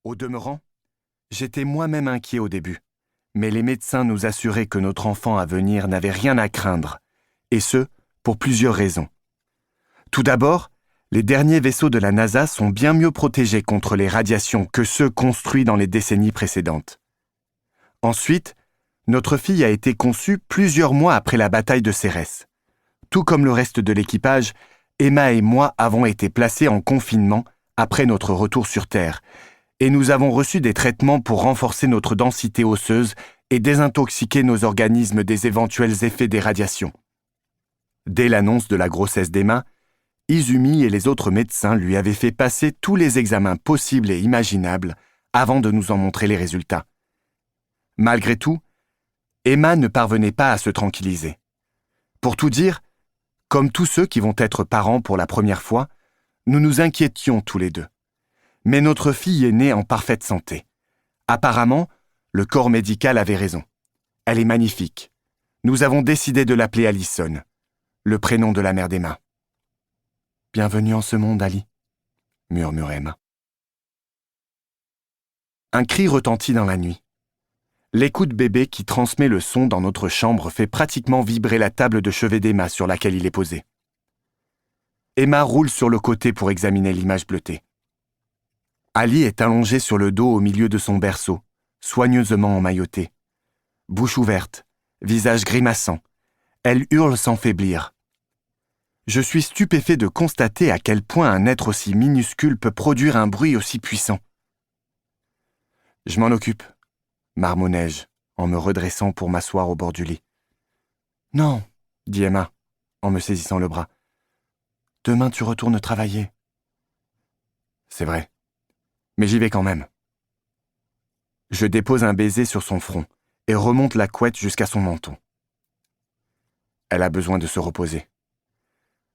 Au demeurant, j'étais moi-même inquiet au début, mais les médecins nous assuraient que notre enfant à venir n'avait rien à craindre, et ce, pour plusieurs raisons. Tout d'abord, les derniers vaisseaux de la NASA sont bien mieux protégés contre les radiations que ceux construits dans les décennies précédentes. Ensuite, notre fille a été conçue plusieurs mois après la bataille de Cérès. Tout comme le reste de l'équipage, Emma et moi avons été placés en confinement après notre retour sur Terre, et nous avons reçu des traitements pour renforcer notre densité osseuse et désintoxiquer nos organismes des éventuels effets des radiations. Dès l'annonce de la grossesse d'Emma, Izumi et les autres médecins lui avaient fait passer tous les examens possibles et imaginables avant de nous en montrer les résultats. Malgré tout, Emma ne parvenait pas à se tranquilliser. Pour tout dire, comme tous ceux qui vont être parents pour la première fois, nous nous inquiétions tous les deux. Mais notre fille est née en parfaite santé. Apparemment, le corps médical avait raison. Elle est magnifique. Nous avons décidé de l'appeler Allison, le prénom de la mère d'Emma. « Bienvenue en ce monde, Ali », murmura Emma. Un cri retentit dans la nuit. L'écoute bébé qui transmet le son dans notre chambre fait pratiquement vibrer la table de chevet d'Emma sur laquelle il est posé. Emma roule sur le côté pour examiner l'image bleutée. Ali est allongé sur le dos au milieu de son berceau, soigneusement emmailloté. Bouche ouverte, visage grimaçant, elle hurle sans faiblir. Je suis stupéfait de constater à quel point un être aussi minuscule peut produire un bruit aussi puissant. « Je m'en occupe », marmonnai-je, en me redressant pour m'asseoir au bord du lit. « Non, » dit Emma, en me saisissant le bras. « Demain tu retournes travailler. » « C'est vrai, mais j'y vais quand même. » Je dépose un baiser sur son front et remonte la couette jusqu'à son menton. Elle a besoin de se reposer.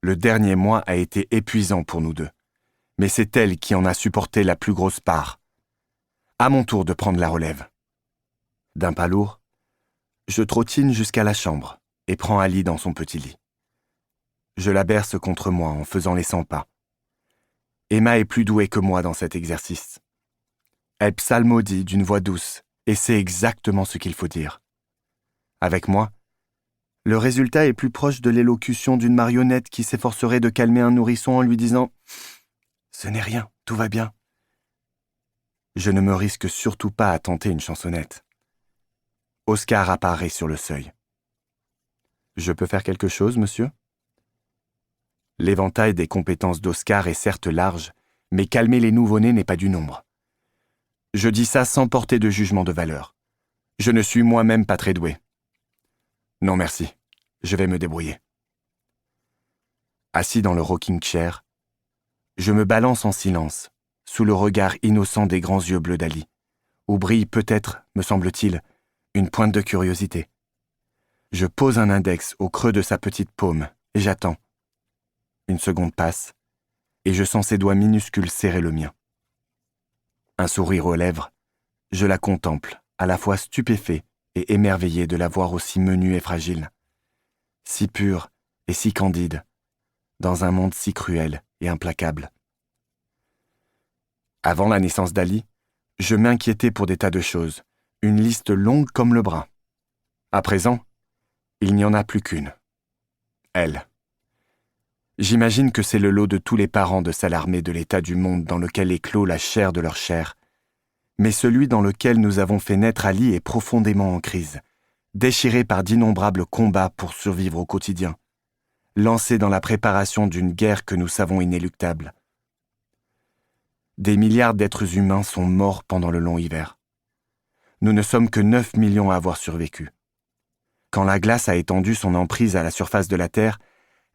Le dernier mois a été épuisant pour nous deux, mais c'est elle qui en a supporté la plus grosse part. À mon tour de prendre la relève. D'un pas lourd, je trottine jusqu'à la chambre et prends Ali dans son petit lit. Je la berce contre moi en faisant les 100 pas. Emma est plus douée que moi dans cet exercice. Elle psalmodie d'une voix douce et sait exactement ce qu'il faut dire. Avec moi, le résultat est plus proche de l'élocution d'une marionnette qui s'efforcerait de calmer un nourrisson en lui disant « Ce n'est rien, tout va bien ». Je ne me risque surtout pas à tenter une chansonnette. Oscar apparaît sur le seuil. « Je peux faire quelque chose, monsieur ?» L'éventail des compétences d'Oscar est certes large, mais calmer les nouveau-nés n'est pas du nombre. Je dis ça sans porter de jugement de valeur. Je ne suis moi-même pas très doué. Non merci, je vais me débrouiller. Assis dans le rocking chair, je me balance en silence, sous le regard innocent des grands yeux bleus d'Ali, où brille peut-être, me semble-t-il, une pointe de curiosité. Je pose un index au creux de sa petite paume et j'attends. Une seconde passe, et je sens ses doigts minuscules serrer le mien. Un sourire aux lèvres, je la contemple, à la fois stupéfait et émerveillé de la voir aussi menue et fragile, si pure et si candide, dans un monde si cruel et implacable. Avant la naissance d'Ali, je m'inquiétais pour des tas de choses, une liste longue comme le bras. À présent, il n'y en a plus qu'une. Elle. J'imagine que c'est le lot de tous les parents de s'alarmer de l'état du monde dans lequel éclot la chair de leur chair. Mais celui dans lequel nous avons fait naître Ali est profondément en crise, déchiré par d'innombrables combats pour survivre au quotidien, lancé dans la préparation d'une guerre que nous savons inéluctable. Des milliards d'êtres humains sont morts pendant le long hiver. Nous ne sommes que 9 millions à avoir survécu. Quand la glace a étendu son emprise à la surface de la Terre,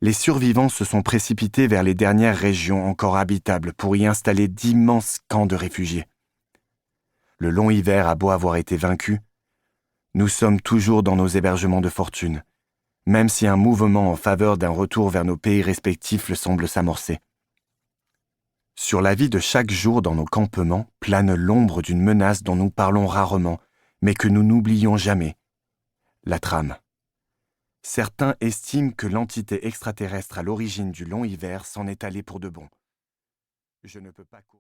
les survivants se sont précipités vers les dernières régions encore habitables pour y installer d'immenses camps de réfugiés. Le long hiver a beau avoir été vaincu, nous sommes toujours dans nos hébergements de fortune, même si un mouvement en faveur d'un retour vers nos pays respectifs semble s'amorcer. Sur la vie de chaque jour dans nos campements plane l'ombre d'une menace dont nous parlons rarement, mais que nous n'oublions jamais. La trame. Certains estiment que l'entité extraterrestre à l'origine du long hiver s'en est allée pour de bon. Je ne peux pas